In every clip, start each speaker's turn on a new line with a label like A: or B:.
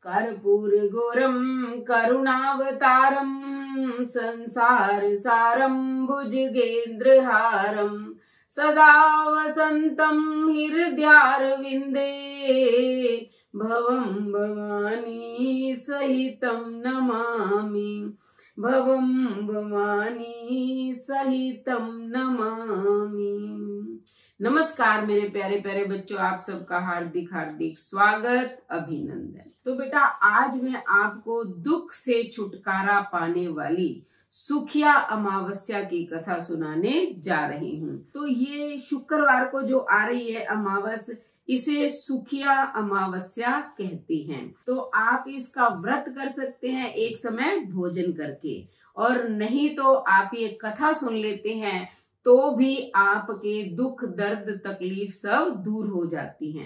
A: कर्पूरगौरं करुणावतारं संसार सारं भुजगेन्द्रहारं सदा वसन्तं हृदयारविन्दे भवं भवानी सहितं नमामि। भवं भवानी सहितं नमामि। नमस्कार मेरे प्यारे प्यारे बच्चों, आप सबका हार्दिक हार्दिक स्वागत, अभिनंदन। तो बेटा, आज मैं आपको दुख से छुटकारा पाने वाली सुखिया अमावस्या की कथा सुनाने जा रही हूँ। तो ये शुक्रवार को जो आ रही है अमावस, इसे सुखिया अमावस्या कहते हैं। तो आप इसका व्रत कर सकते हैं एक समय भोजन करके, और नहीं तो आप ये कथा सुन लेते हैं तो भी आपके दुख दर्द तकलीफ सब दूर हो जाती हैं।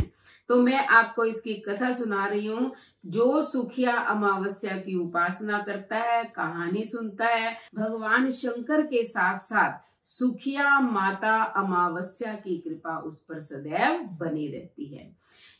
A: तो मैं आपको इसकी कथा सुना रही हूँ। जो सुखिया अमावस्या की उपासना करता है, कहानी सुनता है, भगवान शंकर के साथ साथ सुखिया माता अमावस्या की कृपा उस पर सदैव बनी रहती है।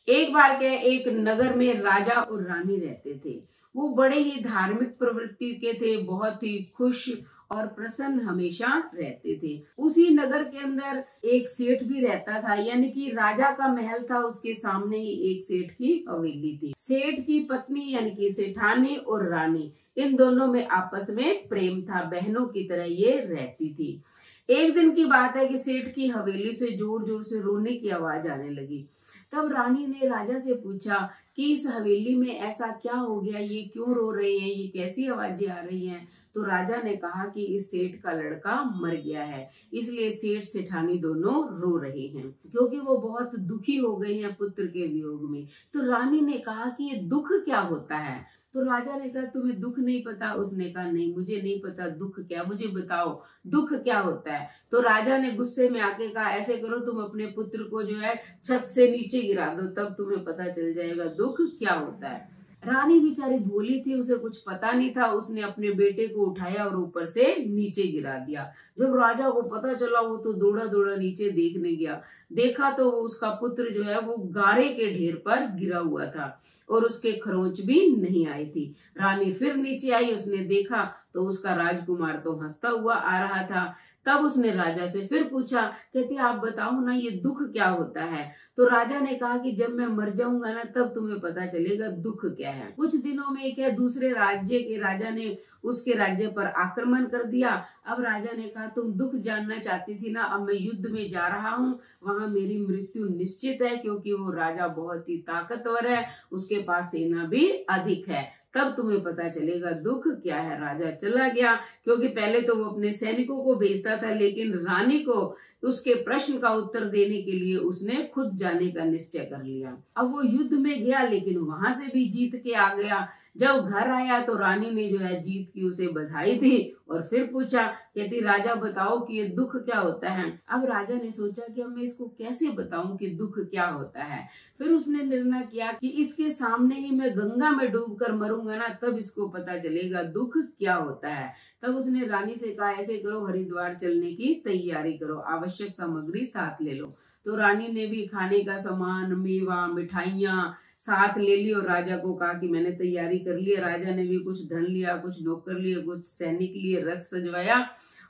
A: एक बार के एक नगर में राजा और रानी रहते थे। वो बड़े ही धार्मिक प्रवृत्ति के थे, बहुत ही खुश और प्रसन्न हमेशा रहते थे। उसी नगर के अंदर एक सेठ भी रहता था, यानी कि राजा का महल था, उसके सामने ही एक सेठ की हवेली थी। सेठ की पत्नी यानी कि सेठानी और रानी, इन दोनों में आपस में प्रेम था, बहनों की तरह ये रहती थी। एक दिन की बात है कि सेठ की हवेली से जोर जोर से रोने की आवाज आने लगी। तब रानी ने राजा से पूछा कि इस हवेली में ऐसा क्या हो गया, ये क्यों रो रहे हैं, ये कैसी आवाजें आ रही हैं। तो राजा ने कहा कि इस सेठ का लड़का मर गया है, इसलिए सेठ सेठानी दोनों रो रहे हैं, क्योंकि वो बहुत दुखी हो गए हैं पुत्र के वियोग में। तो रानी ने कहा कि ये दुख क्या होता है। तो राजा ने कहा तुम्हें दुख नहीं पता। उसने कहा नहीं, मुझे नहीं पता दुख क्या, मुझे बताओ दुख क्या होता है। तो राजा ने गुस्से में आके कहा ऐसे करो, तुम अपने पुत्र को जो है छत से नीचे गिरा दो, तब तुम्हें पता चल जाएगा दुख क्या होता है। रानी बेचारी भोली थी, उसे कुछ पता नहीं था। उसने अपने बेटे को उठाया और ऊपर से नीचे गिरा दिया। जब राजा को पता चला, वो तो दौड़ा दौड़ा नीचे देखने गया। देखा तो उसका पुत्र जो है वो गारे के ढेर पर गिरा हुआ था और उसके खरोंच भी नहीं आई थी। रानी फिर नीचे आई, उसने देखा तो उसका राजकुमार तो हंसता हुआ आ रहा था। तब उसने राजा से फिर पूछा, कहती आप बताओ ना ये दुख क्या होता है। तो राजा ने कहा कि जब मैं मर जाऊंगा ना, तब तुम्हें पता चलेगा दुख क्या है। कुछ दिनों में क्या दूसरे राज्य के राजा ने उसके राज्य पर आक्रमण कर दिया। अब राजा ने कहा तुम दुख जानना चाहती थी ना, अब मैं युद्ध में जा रहा हूँ, वहां मेरी मृत्यु निश्चित है, क्योंकि वो राजा बहुत ही ताकतवर है, उसके पास सेना भी अधिक है, तब तुम्हें पता चलेगा दुख क्या है। राजा चला गया, क्योंकि पहले तो वो अपने सैनिकों को भेजता था, लेकिन रानी को उसके प्रश्न का उत्तर देने के लिए उसने खुद जाने का निश्चय कर लिया। अब वो युद्ध में गया, लेकिन वहां से भी जीत के आ गया। जब घर आया तो रानी ने जो है जीत की उसे बधाई दी और फिर पूछा, कहती राजा बताओ कि ये दुख क्या होता है। अब राजा ने सोचा कि अब मैं इसको कैसे बताऊं कि दुख क्या होता है। फिर उसने निर्णय किया कि इसके सामने ही मैं गंगा में डूबकर मरूंगा ना, तब इसको पता चलेगा दुख क्या होता है। तब उसने रानी से कहा ऐसे करो, हरिद्वार चलने की तैयारी करो, आवश्यक सामग्री साथ ले लो। तो रानी ने भी खाने का सामान, मेवा, मिठाइयां साथ ले ली और राजा को कहा कि मैंने तैयारी कर ली है। राजा ने भी कुछ धन लिया, कुछ नौकर लिए, कुछ सैनिक लिए, रथ सजवाया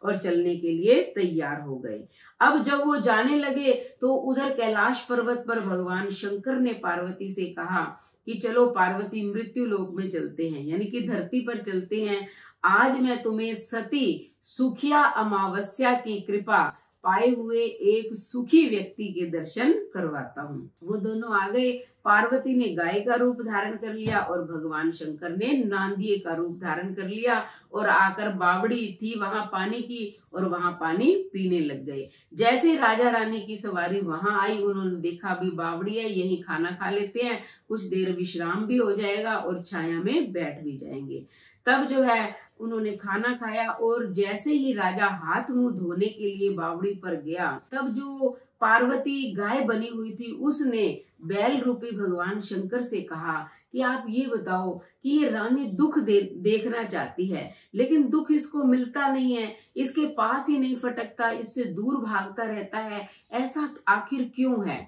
A: और चलने के लिए तैयार हो गए। अब जब वो जाने लगे तो उधर कैलाश पर्वत पर भगवान शंकर ने पार्वती से कहा कि चलो पार्वती, मृत्यु लोक में चलते हैं, यानी कि धरती पर चलते हैं। आज मैं तुम्हें सती सुखिया अमावस्या की कृपा पाए हुए एक सुखी व्यक्ति के दर्शन करवाता हूँ। वो दोनों आ गए। पार्वती ने गाय का रूप धारण कर लिया और भगवान शंकर ने नांदिये का रूप धारण कर लिया और आकर बावड़ी थी वहां पानी की और वहां पानी पीने लग गए। जैसे राजा रानी की सवारी वहां आई, उन्होंने देखा अभी बावड़ी है, यही खाना खा लेते हैं, कुछ देर विश्राम भी हो जाएगा और छाया में बैठ भी जाएंगे। तब जो है उन्होंने खाना खाया और जैसे ही राजा हाथ मुंह धोने के लिए बावड़ी पर गया, तब जो पार्वती गाय बनी हुई थी उसने बैल रूपी भगवान शंकर से कहा कि आप ये बताओ कि ये रानी दुख देखना चाहती है, लेकिन दुख इसको मिलता नहीं है, इसके पास ही नहीं फटकता, इससे दूर भागता रहता है, ऐसा आखिर क्यों है।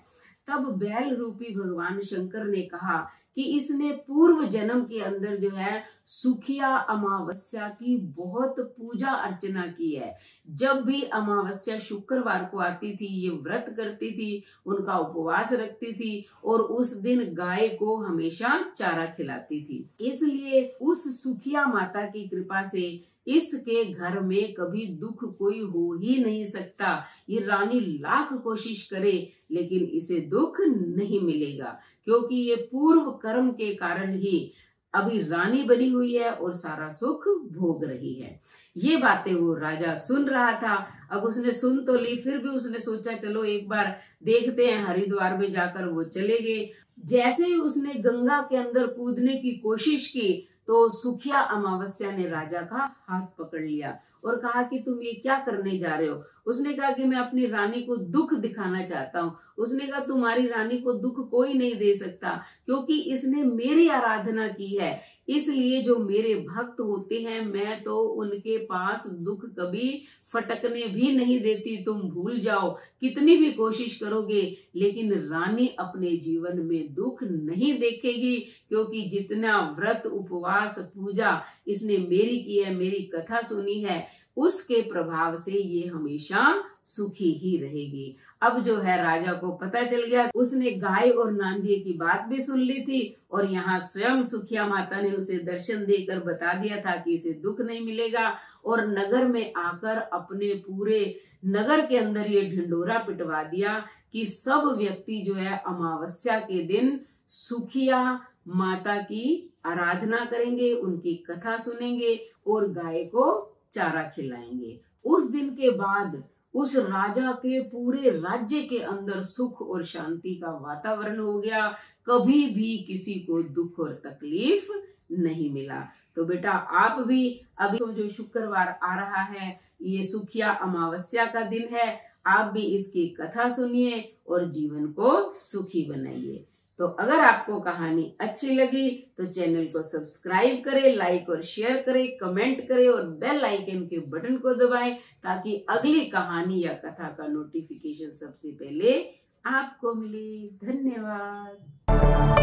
A: तब बैल रूपी भगवान शंकर ने कहा कि इसने पूर्व जन्म के अंदर जो है सुखिया अमावस्या की बहुत पूजा अर्चना की है। जब भी अमावस्या शुक्रवार को आती थी ये व्रत करती थी, उनका उपवास रखती थी और उस दिन गाय को हमेशा चारा खिलाती थी। इसलिए उस सुखिया माता की कृपा से इसके घर में कभी दुख कोई हो ही नहीं सकता। ये रानी लाख कोशिश करे लेकिन इसे दुख नहीं मिलेगा, क्योंकि ये पूर्व कर्म के कारण ही अभी रानी बनी हुई है और सारा सुख भोग रही है। ये बातें वो राजा सुन रहा था। अब उसने सुन तो ली, फिर भी उसने सोचा चलो एक बार देखते हैं। हरिद्वार में जाकर वो चले गए। जैसे ही उसने गंगा के अंदर कूदने की कोशिश की तो सुखिया अमावस्या ने राजा का हाथ पकड़ लिया और कहा कि तुम ये क्या करने जा रहे हो। उसने कहा कि मैं अपनी रानी को दुख दिखाना चाहता हूँ। उसने कहा तुम्हारी रानी को दुख कोई नहीं दे सकता, क्योंकि इसने मेरी आराधना की है। इसलिए जो मेरे भक्त होते हैं मैं तो उनके पास दुख कभी फटकने भी नहीं देती। तुम भूल जाओ, कितनी भी कोशिश करोगे लेकिन रानी अपने जीवन में दुख नहीं देखेगी, क्योंकि जितना व्रत उपवास पूजा इसने मेरी की है, मेरी कथा सुनी है, उसके प्रभाव से ये हमेशा सुखी ही रहेगी। अब जो है राजा को पता चल गया। उसने गाय और नांदिए की बात भी सुन ली थी और यहाँ स्वयं सुखिया माता ने उसे दर्शन देकर बता दिया था कि इसे दुख नहीं मिलेगा। और नगर में आकर अपने पूरे नगर के अंदर ये ढिंडोरा पिटवा दिया कि सब व्यक्ति जो है अमावस्या के दिन सुखिया माता की आराधना करेंगे, उनकी कथा सुनेंगे और गाय को चारा खिलाएंगे। उस दिन के बाद उस राजा के पूरे राज्य के अंदर सुख और शांति का वातावरण हो गया। कभी भी किसी को दुख और तकलीफ नहीं मिला। तो बेटा आप भी अभी तो जो शुक्रवार आ रहा है ये सुखिया अमावस्या का दिन है, आप भी इसकी कथा सुनिए और जीवन को सुखी बनाइए। तो अगर आपको कहानी अच्छी लगी तो चैनल को सब्सक्राइब करें, लाइक और शेयर करें, कमेंट करें और बेल आइकन के बटन को दबाएं ताकि अगली कहानी या कथा का नोटिफिकेशन सबसे पहले आपको मिले। धन्यवाद।